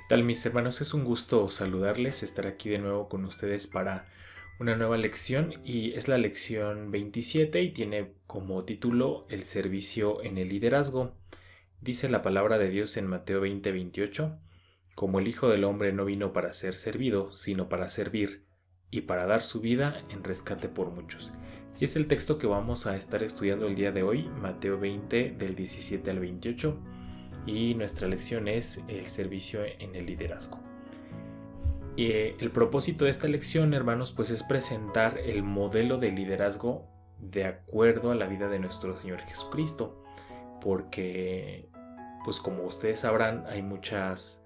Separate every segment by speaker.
Speaker 1: Tal mis hermanos? Es un gusto saludarles, estar aquí de nuevo con ustedes para una nueva lección y es la lección 27 y tiene como título El servicio en el liderazgo. Dice la palabra de Dios en Mateo 20:28: como el Hijo del Hombre no vino para ser servido, sino para servir y para dar su vida en rescate por muchos. Y es el texto que vamos a estar estudiando el día de hoy, Mateo 20 del 17 al 28. Y nuestra lección es el servicio en el liderazgo. Y el propósito de esta lección, hermanos, pues es presentar el modelo de liderazgo de acuerdo a la vida de nuestro Señor Jesucristo, porque pues como ustedes sabrán, hay muchas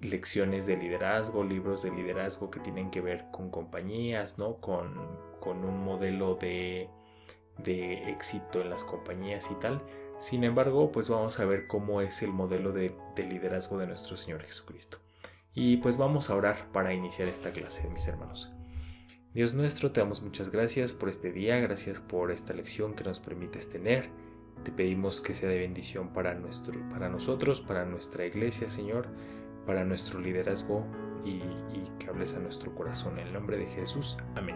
Speaker 1: lecciones de liderazgo, libros de liderazgo que tienen que ver con compañías, ¿no? Con un modelo de éxito en las compañías y tal. Sin embargo, pues vamos a ver cómo es el modelo de liderazgo de nuestro Señor Jesucristo. Y pues vamos a orar para iniciar esta clase, mis hermanos. Dios nuestro, te damos muchas gracias por este día, gracias por esta lección que nos permites tener. Te pedimos que sea de bendición para nosotros, para nuestra iglesia, Señor, para nuestro liderazgo y que hables a nuestro corazón. En el nombre de Jesús, amén.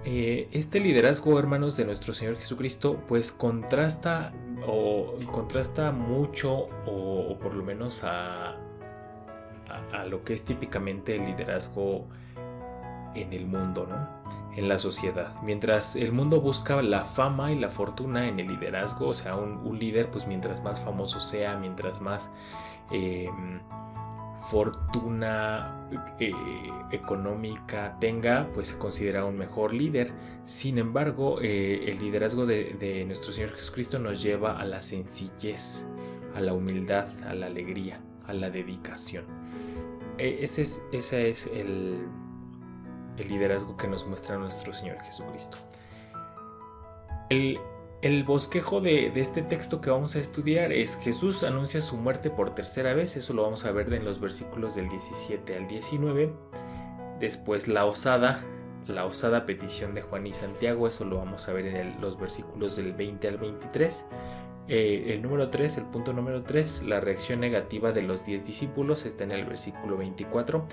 Speaker 1: Este liderazgo, hermanos, de nuestro Señor Jesucristo, pues contrasta mucho o por lo menos a lo que es típicamente el liderazgo en el mundo, ¿no? En la sociedad. Mientras el mundo busca la fama y la fortuna en el liderazgo, o sea, un líder, pues mientras más famoso sea, mientras más fortuna económica tenga, pues se considera un mejor líder. Sin embargo, el liderazgo de nuestro Señor Jesucristo nos lleva a la sencillez, a la humildad, a la alegría, a la dedicación. Ese es el liderazgo que nos muestra nuestro Señor Jesucristo. El bosquejo de este texto que vamos a estudiar es: Jesús anuncia su muerte por tercera vez. Eso lo vamos a ver en los versículos del 17 al 19. Después la osada petición de Juan y Santiago. Eso lo vamos a ver en los versículos del 20 al 23. El punto número 3, la reacción negativa de los 10 discípulos, está en el versículo 24.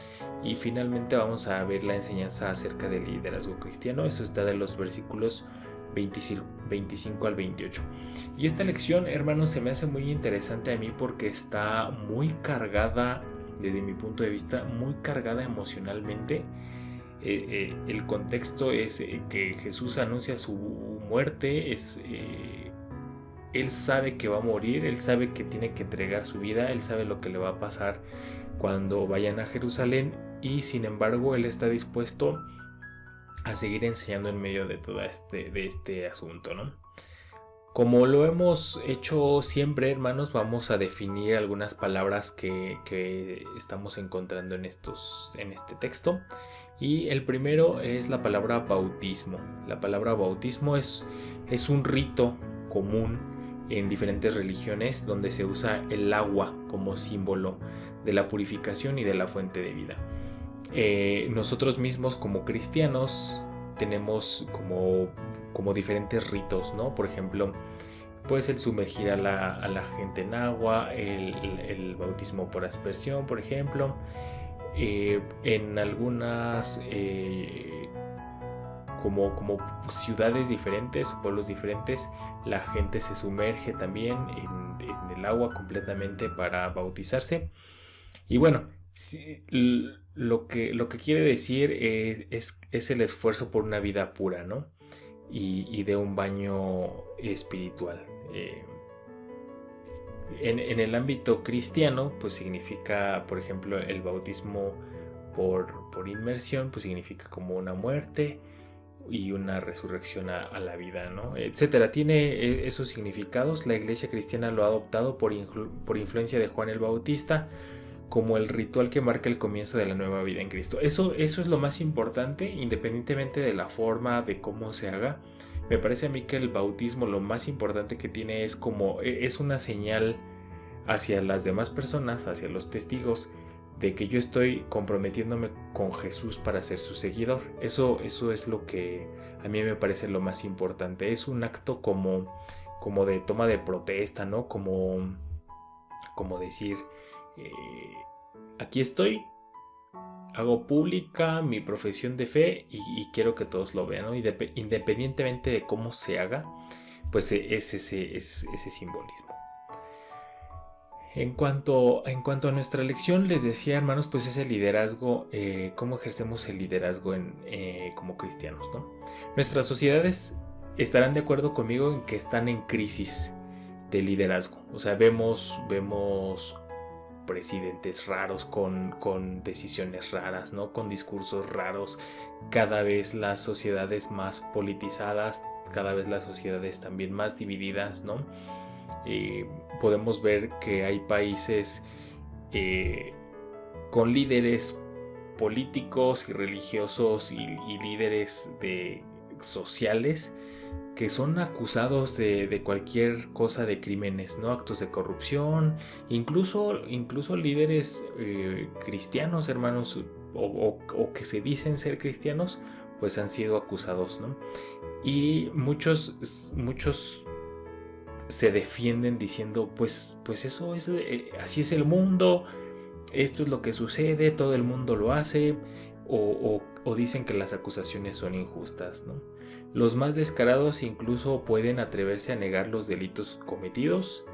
Speaker 1: Y finalmente vamos a ver la enseñanza acerca del liderazgo cristiano. Eso está de los versículos 25 al 28. Y esta lección, hermanos, se me hace muy interesante a mí porque está muy cargada, desde mi punto de vista, muy cargada emocionalmente. El contexto es que Jesús anuncia su muerte. Él sabe que va a morir, él sabe que tiene que entregar su vida, él sabe lo que le va a pasar cuando vayan a Jerusalén, y sin embargo él está dispuesto a seguir enseñando en medio de todo este asunto, ¿no? Como lo hemos hecho siempre, hermanos, vamos a definir algunas palabras que estamos encontrando en este texto. Y el primero es la palabra bautismo. La palabra bautismo es un rito común en diferentes religiones donde se usa el agua como símbolo de la purificación y de la fuente de vida. Nosotros mismos como cristianos tenemos como diferentes ritos, ¿no? Por ejemplo, pues el sumergir a la gente en agua, el bautismo por aspersión, por ejemplo. En algunas como ciudades diferentes, pueblos diferentes, la gente se sumerge también en el agua completamente para bautizarse. Y bueno, lo que quiere decir es el esfuerzo por una vida pura, ¿no? Y de un baño espiritual. En el ámbito cristiano, pues significa, por ejemplo, el bautismo por inmersión, pues significa como una muerte y una resurrección a la vida, ¿no? Etcétera. Tiene esos significados. La iglesia cristiana lo ha adoptado por influencia de Juan el Bautista como el ritual que marca el comienzo de la nueva vida en Cristo. Eso es lo más importante, independientemente de la forma, de cómo se haga. Me parece a mí que el bautismo lo más importante que tiene es una señal hacia las demás personas, hacia los testigos, de que yo estoy comprometiéndome con Jesús para ser su seguidor. Eso es lo que a mí me parece lo más importante. Es un acto como de toma de protesta, ¿no? Como decir, aquí estoy, hago pública mi profesión de fe y quiero que todos lo vean, ¿no? Independientemente de cómo se haga, pues es ese simbolismo. En cuanto a nuestra lección, les decía, hermanos, pues es el liderazgo, cómo ejercemos el liderazgo como cristianos, ¿no? Nuestras sociedades estarán de acuerdo conmigo en que están en crisis de liderazgo. O sea, vemos presidentes raros con decisiones raras, ¿no? Con discursos raros, cada vez las sociedades más politizadas, cada vez las sociedades también más divididas, ¿no? Podemos ver que hay países con líderes políticos y religiosos y líderes sociales que son acusados de cualquier cosa de crímenes, ¿no? Actos de corrupción, incluso líderes cristianos, hermanos, o que se dicen ser cristianos, pues han sido acusados, ¿no? Y muchos se defienden diciendo, pues eso es, así es el mundo, esto es lo que sucede, todo el mundo lo hace, o dicen que las acusaciones son injustas, ¿no? Los más descarados incluso pueden atreverse a negar los delitos cometidos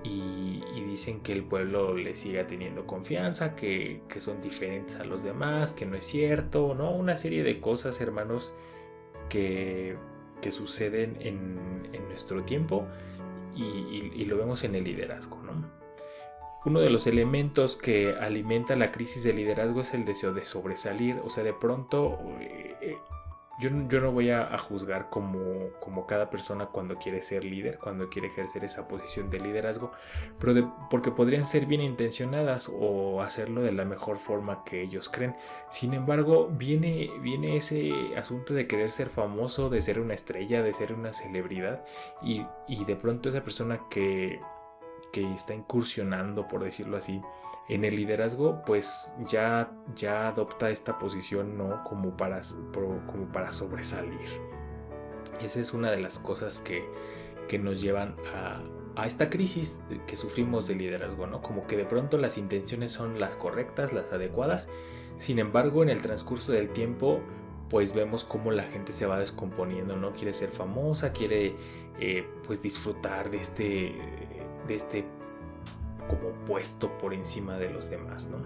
Speaker 1: y dicen que el pueblo les siga teniendo confianza, que son diferentes a los demás, que no es cierto, ¿no? Una serie de cosas, hermanos, que suceden en nuestro tiempo y lo vemos en el liderazgo, ¿no? Uno de los elementos que alimenta la crisis de liderazgo es el deseo de sobresalir. O sea, de pronto yo no voy a juzgar como cada persona cuando quiere ser líder, cuando quiere ejercer esa posición de liderazgo, porque podrían ser bien intencionadas o hacerlo de la mejor forma que ellos creen. Sin embargo, viene ese asunto de querer ser famoso, de ser una estrella, de ser una celebridad, y de pronto esa persona que está incursionando, por decirlo así, en el liderazgo, pues ya adopta esta posición, ¿no? como para sobresalir. Esa es una de las cosas que nos llevan a esta crisis que sufrimos de liderazgo, ¿no? Como que de pronto las intenciones son las correctas, las adecuadas. Sin embargo, en el transcurso del tiempo, pues vemos cómo la gente se va descomponiendo, ¿no? Quiere ser famosa, quiere pues disfrutar de este como puesto por encima de los demás, ¿no?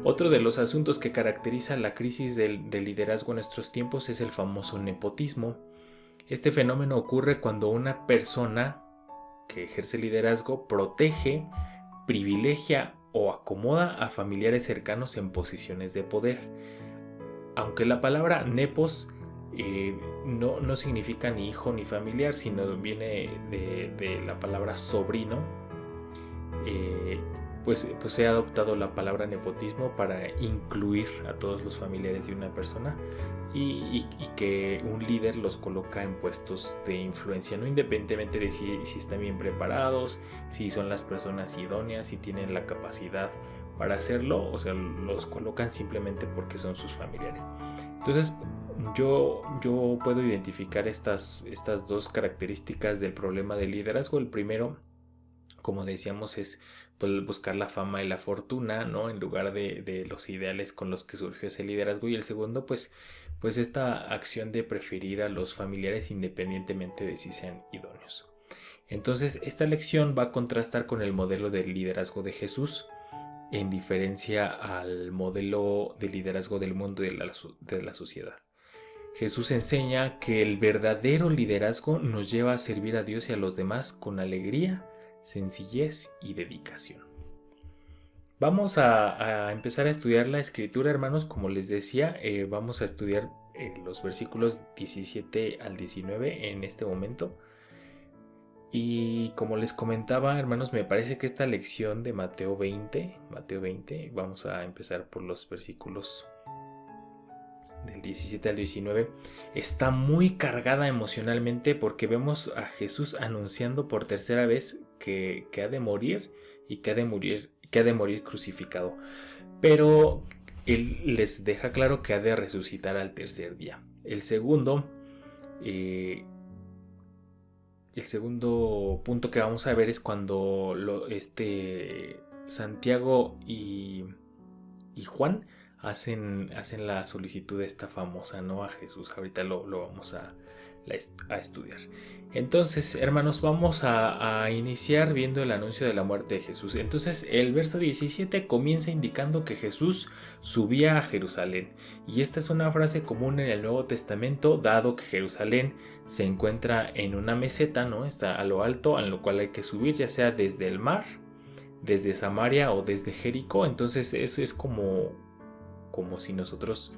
Speaker 1: Otro de los asuntos que caracteriza la crisis del liderazgo en nuestros tiempos es el famoso nepotismo. Este fenómeno ocurre cuando una persona que ejerce liderazgo protege, privilegia o acomoda a familiares cercanos en posiciones de poder. Aunque la palabra nepos no significa ni hijo ni familiar, sino viene de la palabra sobrino, pues he adoptado la palabra nepotismo para incluir a todos los familiares de una persona y que un líder los coloca en puestos de influencia, no independientemente de si están bien preparados, si son las personas idóneas, si tienen la capacidad para hacerlo, o sea, los colocan simplemente porque son sus familiares. Entonces yo puedo identificar estas dos características del problema del liderazgo. El primero, como decíamos, es pues, buscar la fama y la fortuna, ¿no? En lugar de los ideales con los que surgió ese liderazgo. Y el segundo, pues esta acción de preferir a los familiares independientemente de si sean idóneos. Entonces, esta lección va a contrastar con el modelo de liderazgo de Jesús, en diferencia al modelo de liderazgo del mundo y de la sociedad. Jesús enseña que el verdadero liderazgo nos lleva a servir a Dios y a los demás con alegría, sencillez y dedicación. Vamos a empezar a estudiar la escritura, hermanos. Como les decía, vamos a estudiar los versículos 17 al 19 en este momento. Y como les comentaba, hermanos, me parece que esta lección de Mateo 20, vamos a empezar por los versículos del 17 al 19, está muy cargada emocionalmente porque vemos a Jesús anunciando por tercera vez que ha de morir y que ha de morir crucificado. Pero él les deja claro que ha de resucitar al tercer día. El segundo punto que vamos a ver es cuando Santiago y Juan hacen la solicitud esta famosa, ¿no? A Jesús. Ahorita lo vamos a estudiar. Entonces, hermanos, vamos a iniciar viendo el anuncio de la muerte de Jesús. Entonces, el verso 17 comienza indicando que Jesús subía a Jerusalén. Y esta es una frase común en el Nuevo Testamento, dado que Jerusalén se encuentra en una meseta, ¿no? Está a lo alto, a lo cual hay que subir, ya sea desde el mar, desde Samaria o desde Jericó. Entonces, eso es como si nosotros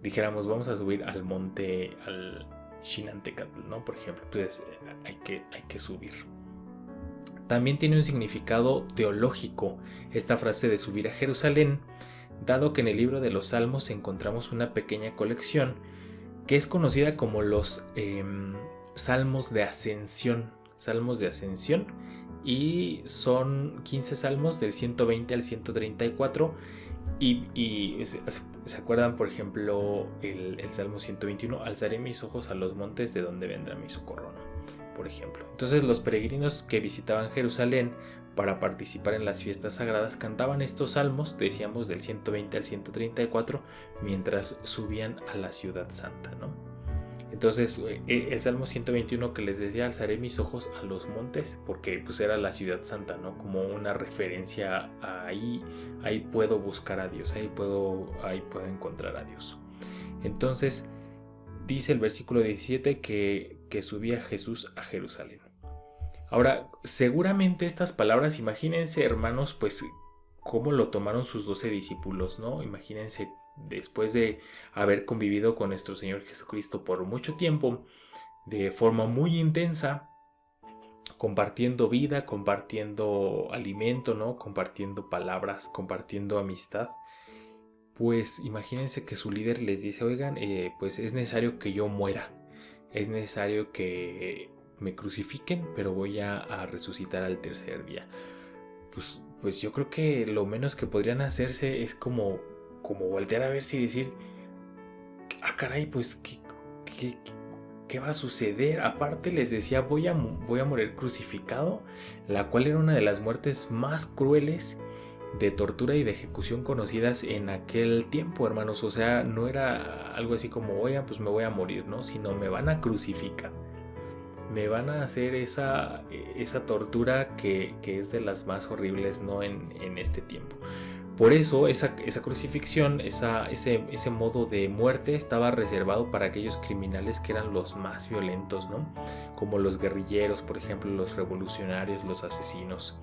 Speaker 1: dijéramos, vamos a subir al monte, al Xinantecatl, ¿no? Por ejemplo, pues hay que subir. También tiene un significado teológico esta frase de subir a Jerusalén, dado que en el libro de los Salmos encontramos una pequeña colección que es conocida como los Salmos de Ascensión. Salmos de Ascensión, y son 15 salmos del 120 al 134. Y se acuerdan, por ejemplo, el Salmo 121, alzaré mis ojos a los montes de donde vendrá mi socorro, ¿no? Por ejemplo. Entonces los peregrinos que visitaban Jerusalén para participar en las fiestas sagradas cantaban estos salmos, decíamos, del 120 al 134, mientras subían a la ciudad santa, ¿no? Entonces el Salmo 121 que les decía, alzaré mis ojos a los montes, porque pues era la ciudad santa, ¿no? Como una referencia a ahí puedo buscar a Dios, ahí puedo encontrar a Dios. Entonces dice el versículo 17 que subía Jesús a Jerusalén. Ahora, seguramente estas palabras, imagínense, hermanos, pues cómo lo tomaron sus 12 discípulos, ¿no? Imagínense, después de haber convivido con nuestro Señor Jesucristo por mucho tiempo, de forma muy intensa, compartiendo vida, compartiendo alimento, ¿no? Compartiendo palabras, compartiendo amistad. Pues imagínense que su líder les dice, oigan, pues es necesario que yo muera, es necesario que me crucifiquen, pero voy a resucitar al tercer día. Pues yo creo que lo menos que podrían hacerse es como voltear a verse y decir, caray, pues ¿qué va a suceder? Aparte les decía, voy a morir crucificado, la cual era una de las muertes más crueles de tortura y de ejecución conocidas en aquel tiempo, hermanos. O sea, no era algo así como, oigan, pues me voy a morir, ¿no? Sino me van a crucificar. Me van a hacer esa tortura que es de las más horribles, ¿no? En este tiempo. Por eso esa crucifixión, ese modo de muerte estaba reservado para aquellos criminales que eran los más violentos, ¿no? Como los guerrilleros, por ejemplo, los revolucionarios, los asesinos.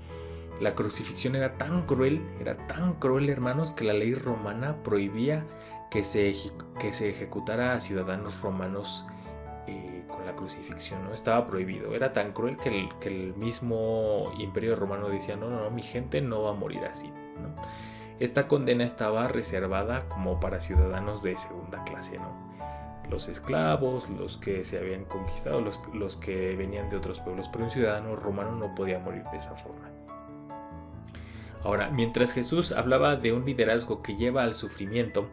Speaker 1: La crucifixión era tan cruel, hermanos, que la ley romana prohibía que se ejecutara a ciudadanos romanos con la crucifixión, ¿no? Estaba prohibido. Era tan cruel que el mismo Imperio Romano decía, no, mi gente no va a morir así, ¿no? Esta condena estaba reservada como para ciudadanos de segunda clase, ¿no? Los esclavos, los que se habían conquistado, los que venían de otros pueblos, pero un ciudadano romano no podía morir de esa forma. Ahora, mientras Jesús hablaba de un liderazgo que lleva al sufrimiento,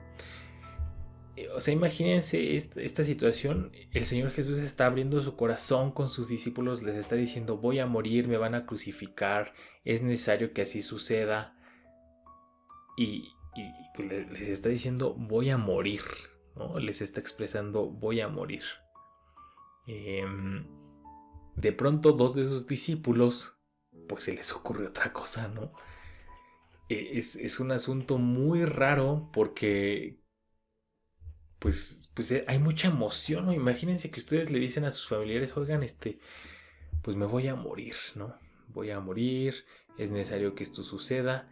Speaker 1: o sea, imagínense esta situación. El Señor Jesús está abriendo su corazón con sus discípulos, les está diciendo, voy a morir, me van a crucificar, es necesario que así suceda. Y pues les está diciendo, voy a morir, ¿no? Les está expresando, voy a morir. De pronto, dos de sus discípulos, pues se les ocurre otra cosa, ¿no? Es un asunto muy raro porque pues hay mucha emoción, ¿no? Imagínense que ustedes le dicen a sus familiares, oigan, pues me voy a morir, ¿no? Voy a morir, es necesario que esto suceda,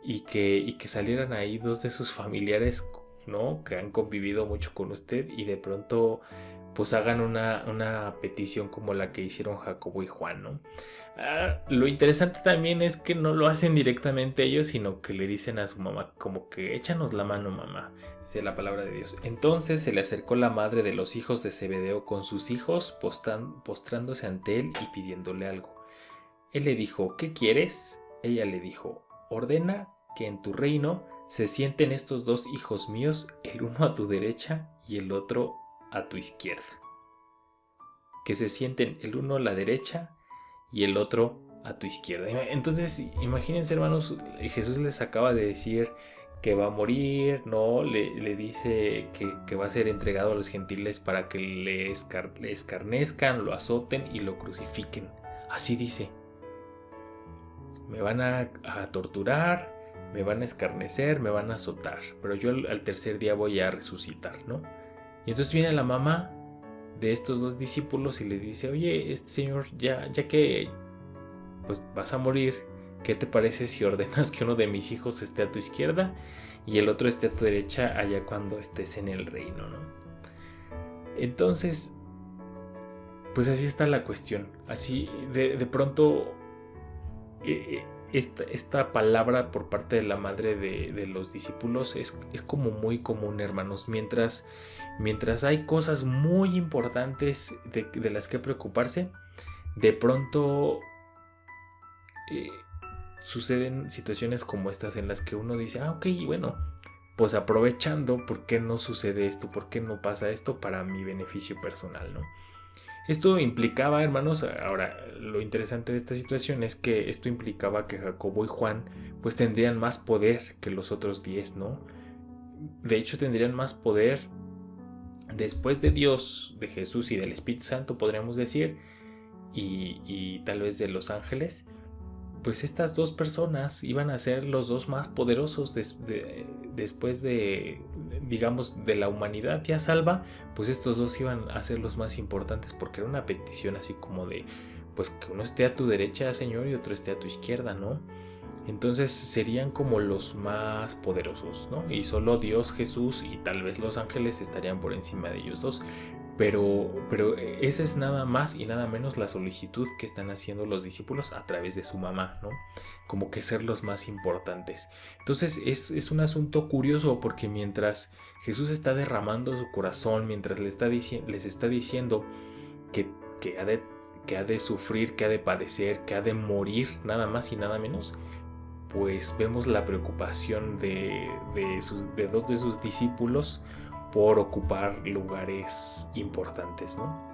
Speaker 1: y que salieran ahí dos de sus familiares, ¿no? Que han convivido mucho con usted, y de pronto pues hagan una petición como la que hicieron Jacobo y Juan, ¿no? Lo interesante también es que no lo hacen directamente ellos, sino que le dicen a su mamá como que échanos la mano, mamá, dice la palabra de Dios. Entonces se le acercó la madre de los hijos de Zebedeo con sus hijos, postrándose ante él y pidiéndole algo. Él le dijo, ¿qué quieres? Ella le dijo, ordena que en tu reino se sienten estos dos hijos míos, el uno a tu derecha y el otro a tu izquierda. Que se sienten el uno a la derecha y el otro a tu izquierda. Entonces, imagínense, hermanos, Jesús les acaba de decir que va a morir, ¿no? Le dice que va a ser entregado a los gentiles para que le escarnezcan, lo azoten y lo crucifiquen. Así dice. Me van a torturar, me van a escarnecer, me van a azotar, pero yo al tercer día voy a resucitar, ¿no? Y entonces viene la mamá de estos dos discípulos y les dice, oye, Señor, ya que pues vas a morir, ¿qué te parece si ordenas que uno de mis hijos esté a tu izquierda y el otro esté a tu derecha allá cuando estés en el reino, ¿no? Entonces, pues así está la cuestión. Así de pronto esta palabra por parte de la madre de los discípulos es como muy común, hermanos. Mientras hay cosas muy importantes de las que preocuparse, de pronto suceden situaciones como estas en las que uno dice, ok, bueno, pues aprovechando, ¿por qué no sucede esto? ¿Por qué no pasa esto para mi beneficio personal, ¿no? Esto implicaba, hermanos, ahora lo interesante de esta situación es que esto implicaba que Jacobo y Juan pues tendrían más poder que los otros 10, ¿no? De hecho tendrían más poder después de Dios, de Jesús y del Espíritu Santo, podríamos decir, y tal vez de los ángeles. Pues estas dos personas iban a ser los dos más poderosos después de, digamos, de la humanidad ya salva, pues estos dos iban a ser los más importantes porque era una petición así como de, pues que uno esté a tu derecha, Señor, y otro esté a tu izquierda, ¿no? Entonces serían como los más poderosos, ¿no? Y solo Dios, Jesús y tal vez los ángeles estarían por encima de ellos dos. Pero esa es nada más y nada menos la solicitud que están haciendo los discípulos a través de su mamá, ¿no? Como que ser los más importantes. Entonces es un asunto curioso porque mientras Jesús está derramando su corazón, mientras les está diciendo que ha de sufrir, que ha de padecer, que ha de morir, nada más y nada menos, pues vemos la preocupación de dos de sus discípulos por ocupar lugares importantes, ¿no?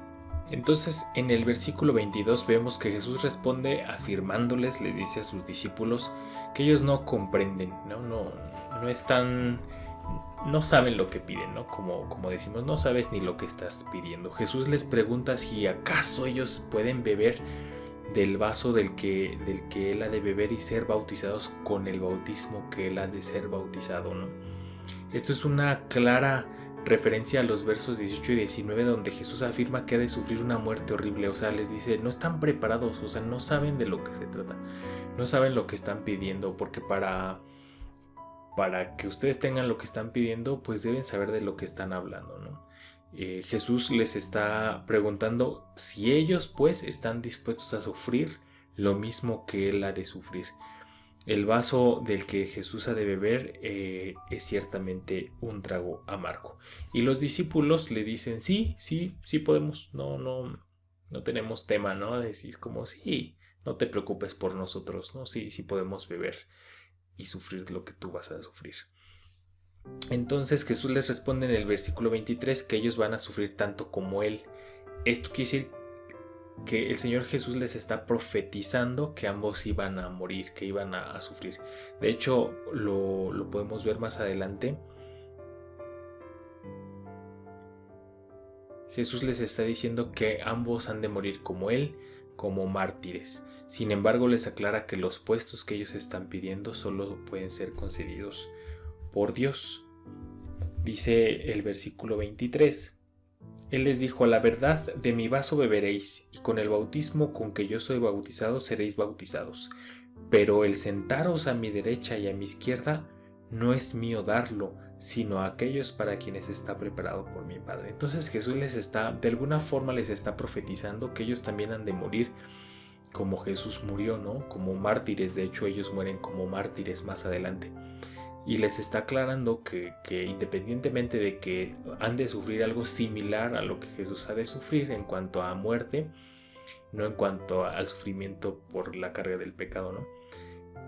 Speaker 1: Entonces en el versículo 22 vemos que Jesús responde afirmándoles, les dice a sus discípulos que ellos no comprenden, no están, no saben lo que piden, ¿no? Como decimos, no sabes ni lo que estás pidiendo. Jesús les pregunta si acaso ellos pueden beber del vaso del que él ha de beber y ser bautizados con el bautismo que él ha de ser bautizado, ¿no? Esto es una clara referencia a los versos 18 y 19 donde Jesús afirma que ha de sufrir una muerte horrible. O sea, les dice, no están preparados, o sea, no saben de lo que se trata, no saben lo que están pidiendo, porque para que ustedes tengan lo que están pidiendo, pues deben saber de lo que están hablando, ¿no? Jesús les está preguntando si ellos pues están dispuestos a sufrir lo mismo que él ha de sufrir. El vaso del que Jesús ha de beber es ciertamente un trago amargo. Y los discípulos le dicen, sí podemos, no tenemos tema, ¿no? Decís como, sí, no te preocupes por nosotros, ¿no? Sí podemos beber y sufrir lo que tú vas a sufrir. Entonces Jesús les responde en el versículo 23 que ellos van a sufrir tanto como él. Esto quiere decir que el Señor Jesús les está profetizando que ambos iban a morir, que iban a sufrir. De hecho, lo podemos ver más adelante. Jesús les está diciendo que ambos han de morir como él, como mártires. Sin embargo, les aclara que los puestos que ellos están pidiendo solo pueden ser concedidos por Dios. Dice el versículo 23. Él les dijo, a la verdad de mi vaso beberéis, y con el bautismo con que yo soy bautizado seréis bautizados. Pero el sentaros a mi derecha y a mi izquierda no es mío darlo, sino a aquellos para quienes está preparado por mi Padre. Entonces Jesús de alguna forma les está profetizando que ellos también han de morir como Jesús murió, ¿no? Como mártires. De hecho, ellos mueren como mártires más adelante. Y les está aclarando que independientemente de que han de sufrir algo similar a lo que Jesús ha de sufrir en cuanto a muerte, no en cuanto al sufrimiento por la carga del pecado, ¿no?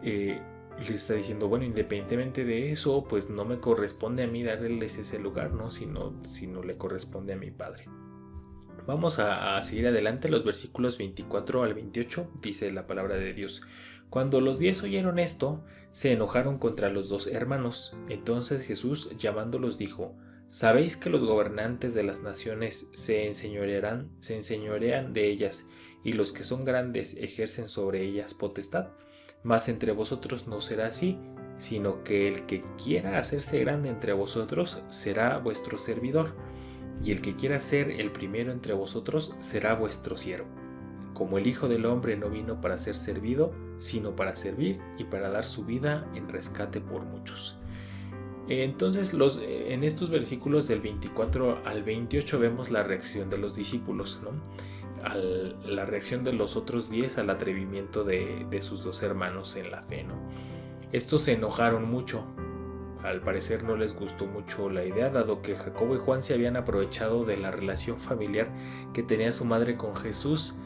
Speaker 1: Les está diciendo, bueno, independientemente de eso, pues no me corresponde a mí darles ese lugar, ¿no? Sino le corresponde a mi Padre. Vamos a seguir adelante. Los versículos 24 al 28 dice la palabra de Dios. Cuando los 10 oyeron esto, se enojaron contra los dos hermanos. Entonces Jesús, llamándolos, dijo: ¿Sabéis que los gobernantes de las naciones se enseñorean de ellas, y los que son grandes ejercen sobre ellas potestad? Mas entre vosotros no será así, sino que el que quiera hacerse grande entre vosotros será vuestro servidor, y el que quiera ser el primero entre vosotros será vuestro siervo. Como el Hijo del Hombre no vino para ser servido, sino para servir y para dar su vida en rescate por muchos. Entonces en estos versículos del 24 al 28 vemos la reacción de los discípulos, ¿no? La reacción de los otros 10 al atrevimiento de sus dos hermanos en la fe, ¿no? Estos se enojaron mucho. Al parecer no les gustó mucho la idea, dado que Jacobo y Juan se habían aprovechado de la relación familiar que tenía su madre con Jesús.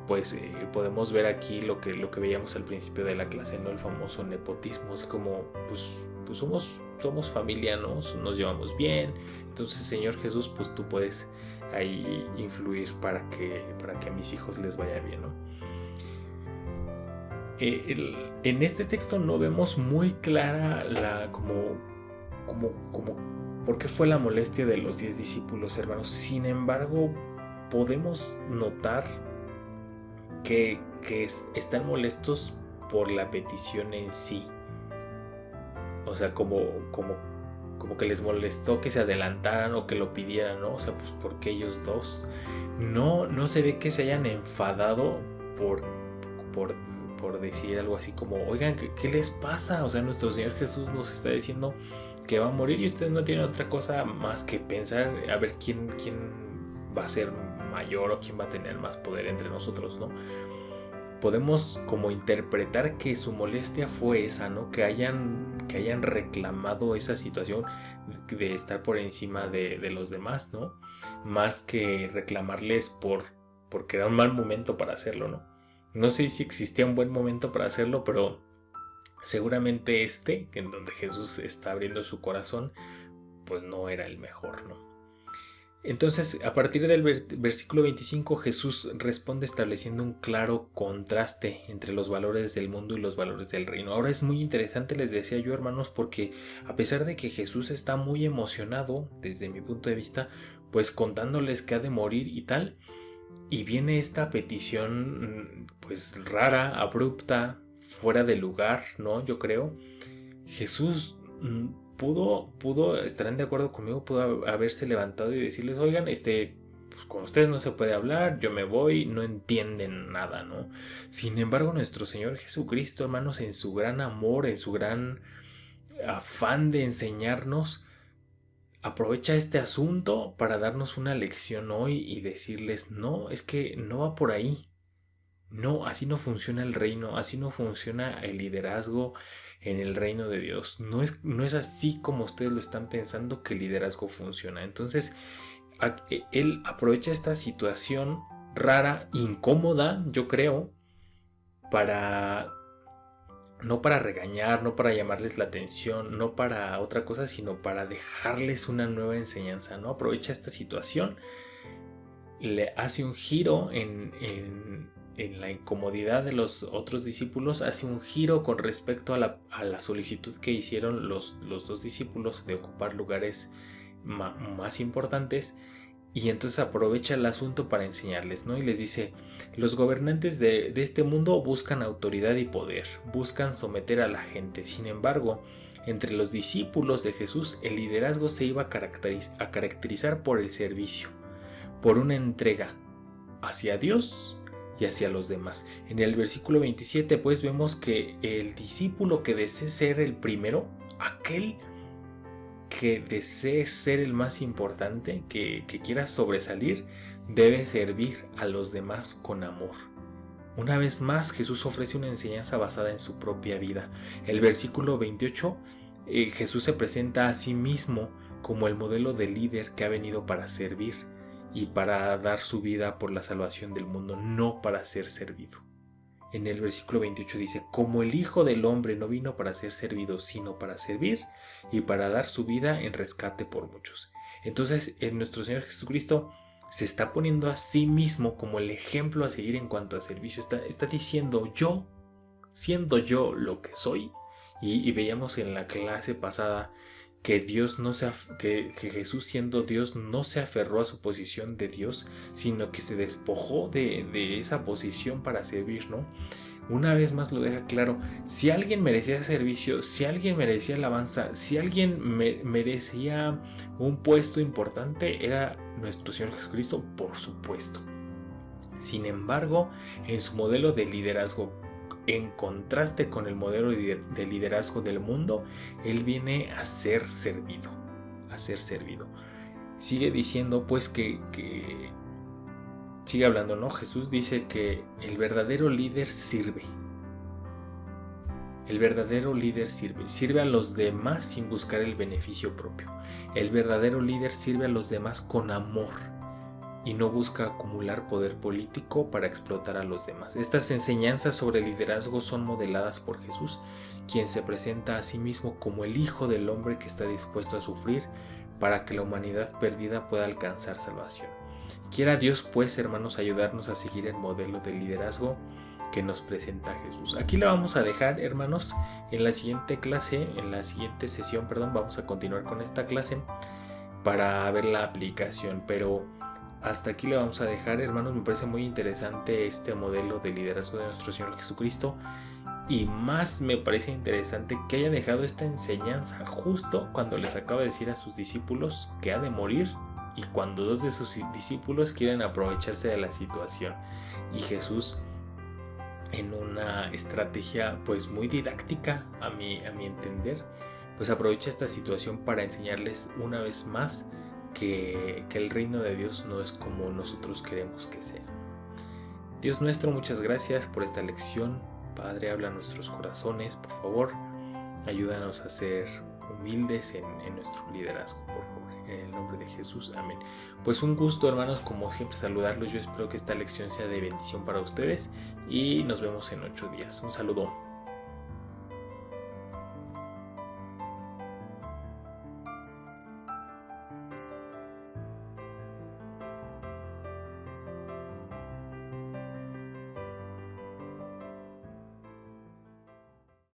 Speaker 1: Pues podemos ver aquí lo que veíamos al principio de la clase, ¿no? El famoso nepotismo. Es como, pues somos familia, ¿no? Nos llevamos bien. Entonces, Señor Jesús, pues tú puedes ahí influir para que a mis hijos les vaya bien, ¿no? En este texto no vemos muy clara como por qué fue la molestia de los 10 discípulos, hermanos. Sin embargo, podemos notar que están molestos por la petición en sí. O sea, como que les molestó que se adelantaran o que lo pidieran, ¿no? O sea, pues porque ellos dos. No se ve que se hayan enfadado por decir algo así como: oigan, ¿qué les pasa? O sea, nuestro Señor Jesús nos está diciendo que va a morir y ustedes no tienen otra cosa más que pensar a ver quién va a ser mayor o quién va a tener más poder entre nosotros, ¿no? Podemos como interpretar que su molestia fue esa, ¿no? Que hayan reclamado esa situación de estar por encima de los demás, ¿no? Más que reclamarles porque era un mal momento para hacerlo, ¿no? No sé si existía un buen momento para hacerlo, pero seguramente en donde Jesús está abriendo su corazón, pues no era el mejor, ¿no? Entonces, a partir del versículo 25, Jesús responde estableciendo un claro contraste entre los valores del mundo y los valores del reino. Ahora es muy interesante, les decía yo, hermanos, porque a pesar de que Jesús está muy emocionado, desde mi punto de vista, pues contándoles que ha de morir y tal, y viene esta petición pues rara, abrupta, fuera de lugar, ¿no? Yo creo. Jesús pudo, estarán de acuerdo conmigo, pudo haberse levantado y decirles: oigan, pues con ustedes no se puede hablar, yo me voy, no entienden nada, ¿no? Sin embargo, nuestro Señor Jesucristo, hermanos, en su gran amor, en su gran afán de enseñarnos, aprovecha este asunto para darnos una lección hoy y decirles: no, es que no va por ahí. No, así no funciona el reino, así no funciona el liderazgo en el reino de Dios. No es así como ustedes lo están pensando que el liderazgo funciona. Entonces, él aprovecha esta situación rara, incómoda, yo creo, no para regañar, no para llamarles la atención, no para otra cosa, sino para dejarles una nueva enseñanza, ¿no? Aprovecha esta situación, le hace un giro en la incomodidad de los otros discípulos, hace un giro con respecto a la solicitud que hicieron los dos discípulos de ocupar lugares más importantes. Y entonces aprovecha el asunto para enseñarles, ¿no? Y les dice: los gobernantes de este mundo buscan autoridad y poder, buscan someter a la gente. Sin embargo, entre los discípulos de Jesús, el liderazgo se iba a caracterizar por el servicio, por una entrega hacia Dios y hacia los demás. En el versículo 27, pues vemos que el discípulo que desee ser el primero, aquel que desee ser el más importante, que quiera sobresalir, debe servir a los demás con amor. Una vez más, Jesús ofrece una enseñanza basada en su propia vida. El versículo 28, Jesús se presenta a sí mismo como el modelo de líder que ha venido para servir y para dar su vida por la salvación del mundo, no para ser servido. En el versículo 28 dice: como el Hijo del Hombre no vino para ser servido, sino para servir y para dar su vida en rescate por muchos. Entonces, nuestro Señor Jesucristo se está poniendo a sí mismo como el ejemplo a seguir en cuanto a servicio. Está diciendo yo, siendo yo lo que soy. Y veíamos en la clase pasada que que Jesús, siendo Dios, no se aferró a su posición de Dios, sino que se despojó de esa posición para servir, ¿no? Una vez más lo deja claro: si alguien merecía servicio, si alguien merecía alabanza, si alguien merecía un puesto importante, era nuestro Señor Jesucristo, por supuesto. Sin embargo, en su modelo de liderazgo, en contraste con el modelo de liderazgo del mundo, Él viene a ser servido, a ser servido. Sigue diciendo pues que sigue hablando, ¿no? Jesús dice que el verdadero líder sirve. El verdadero líder sirve a los demás sin buscar el beneficio propio. El verdadero líder sirve a los demás con amor y no busca acumular poder político para explotar a los demás. Estas enseñanzas sobre liderazgo son modeladas por Jesús, quien se presenta a sí mismo como el Hijo del Hombre que está dispuesto a sufrir para que la humanidad perdida pueda alcanzar salvación. Quiera Dios, pues, hermanos, ayudarnos a seguir el modelo de liderazgo que nos presenta Jesús. Aquí la vamos a dejar, hermanos. En la siguiente sesión, vamos a continuar con esta clase para ver la aplicación, pero hasta aquí la vamos a dejar, hermanos. Me parece muy interesante este modelo de liderazgo de nuestro Señor Jesucristo, y más me parece interesante que haya dejado esta enseñanza justo cuando les acaba de decir a sus discípulos que ha de morir, y cuando dos de sus discípulos quieren aprovecharse de la situación, y Jesús, en una estrategia pues muy didáctica a mi entender, pues aprovecha esta situación para enseñarles una vez más que el reino de Dios no es como nosotros queremos que sea. Dios nuestro, muchas gracias por esta lección. Padre, habla a nuestros corazones, por favor. Ayúdanos a ser humildes en nuestro liderazgo, por favor. En el nombre de Jesús, amén. Pues un gusto, hermanos, como siempre, saludarlos. Yo espero que esta lección sea de bendición para ustedes y nos vemos en 8 días. Un saludo.